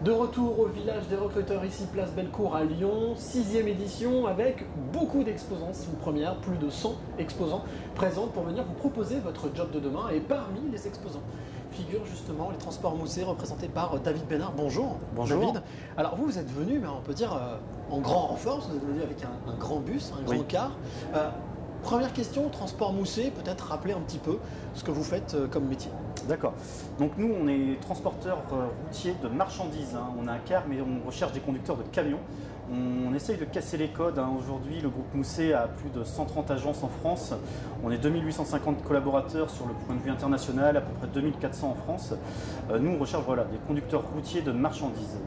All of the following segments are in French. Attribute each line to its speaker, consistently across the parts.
Speaker 1: De retour au village des recruteurs, ici place Bellecour à Lyon, 6e édition avec beaucoup d'exposants. C'est une première, plus de 100 exposants présents pour venir vous proposer votre job de demain. Et parmi les exposants figurent justement les transports moussés représentés par David Bénard. Bonjour.
Speaker 2: Bonjour.
Speaker 1: David. Alors vous êtes venu, mais on peut dire en grand renfort, vous êtes venu avec un grand bus, un grand car. Première question, transport moussé, peut-être rappeler un petit peu ce que vous faites comme métier.
Speaker 2: D'accord. Donc nous, on est transporteurs routiers de marchandises. On a un car, mais on recherche des conducteurs de camions. On essaye de casser les codes. Aujourd'hui, le groupe Moussé a plus de 130 agences en France. On est 2850 collaborateurs sur le point de vue international, à peu près 2400 en France. Nous, on recherche des conducteurs routiers de marchandises.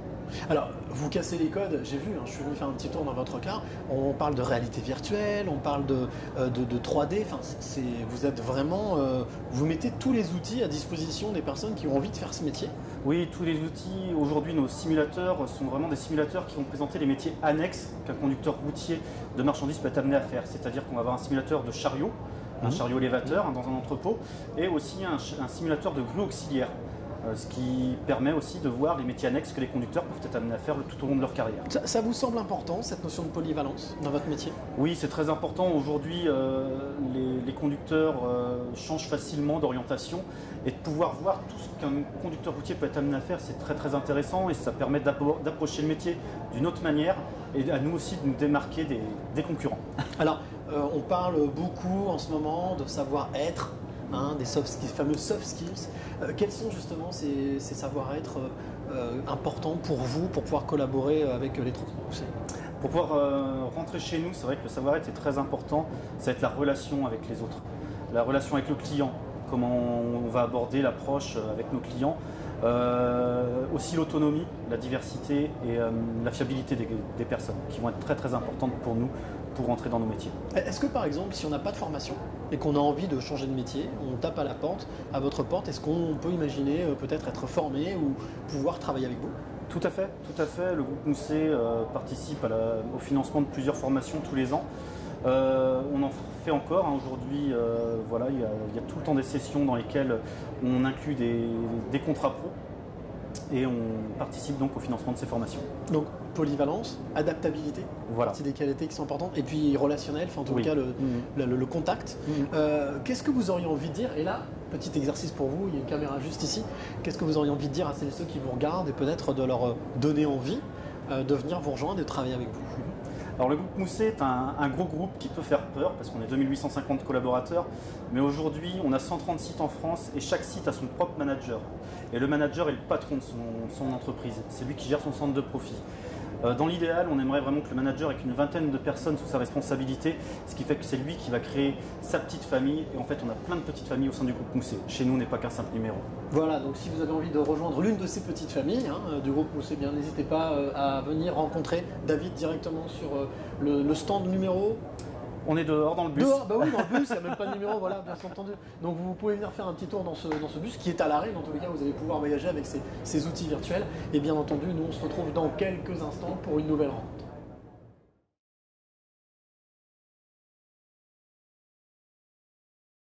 Speaker 1: Alors, vous cassez les codes, j'ai vu, je suis venu faire un petit tour dans votre car, on parle de réalité virtuelle, on parle de 3D, enfin, vous êtes vraiment, vous mettez tous les outils à disposition des personnes qui ont envie de faire ce métier.
Speaker 2: Oui, tous les outils, aujourd'hui nos simulateurs sont vraiment des simulateurs qui vont présenter les métiers annexes qu'un conducteur routier de marchandises peut être amené à faire. C'est-à-dire qu'on va avoir un simulateur de chariot, un chariot élévateur dans un entrepôt, et aussi un simulateur de grue auxiliaire. Ce qui permet aussi de voir les métiers annexes que les conducteurs peuvent être amenés à faire tout au long de leur carrière.
Speaker 1: Ça vous semble important, cette notion de polyvalence dans votre métier?
Speaker 2: Oui, c'est très important. Aujourd'hui, les conducteurs changent facilement d'orientation, et de pouvoir voir tout ce qu'un conducteur routier peut être amené à faire, c'est très très intéressant, et ça permet d'approcher le métier d'une autre manière et à nous aussi de nous démarquer des concurrents.
Speaker 1: Alors, on parle beaucoup en ce moment de savoir-être, des soft skills, fameux soft skills. Quels sont justement ces savoir-être importants pour vous, pour pouvoir collaborer avec les transports moussés?
Speaker 2: Pour pouvoir rentrer chez nous, c'est vrai que le savoir-être est très important. Ça va être la relation avec les autres, la relation avec le client, comment on va aborder l'approche avec nos clients. Aussi l'autonomie, la diversité et la fiabilité des personnes qui vont être très très importantes pour nous pour rentrer dans nos métiers.
Speaker 1: Est-ce que par exemple, si on n'a pas de formation et qu'on a envie de changer de métier, on tape à votre porte, est-ce qu'on peut imaginer peut-être être formé ou pouvoir travailler avec vous?
Speaker 2: Tout à fait, tout à fait. Le groupe Moussé participe au financement de plusieurs formations tous les ans. On en fait encore aujourd'hui, il y a tout le temps des sessions dans lesquelles on inclut des contrats pro et on participe donc au financement de ces formations.
Speaker 1: Donc polyvalence, adaptabilité,
Speaker 2: voilà.
Speaker 1: C'est des qualités qui sont importantes, et puis relationnel, en tout cas le contact. Qu'est-ce que vous auriez envie de dire? Et là, petit exercice pour vous, il y a une caméra juste ici. Qu'est-ce que vous auriez envie de dire à celles et ceux qui vous regardent et peut-être de leur donner envie de venir vous rejoindre et de travailler avec vous?
Speaker 2: Alors le groupe Moussé est un gros groupe qui peut faire peur parce qu'on est 2850 collaborateurs, mais aujourd'hui on a 130 sites en France et chaque site a son propre manager. Et le manager est le patron de son entreprise, c'est lui qui gère son centre de profit. Dans l'idéal, on aimerait vraiment que le manager ait une vingtaine de personnes sous sa responsabilité, ce qui fait que c'est lui qui va créer sa petite famille, et en fait on a plein de petites familles au sein du groupe Moussé. Chez nous, on n'est pas qu'un simple numéro.
Speaker 1: Voilà, donc si vous avez envie de rejoindre l'une de ces petites familles du groupe Moussé, bien n'hésitez pas à venir rencontrer David directement sur le stand numéro.
Speaker 2: On est dehors dans le bus.
Speaker 1: Dehors, bah oui, dans le bus, il n'y a même pas de numéro, voilà, bien entendu. Donc vous pouvez venir faire un petit tour dans ce bus qui est à l'arrêt. Dans tous les cas, vous allez pouvoir voyager avec ces outils virtuels. Et bien entendu, nous on se retrouve dans quelques instants pour une nouvelle rencontre.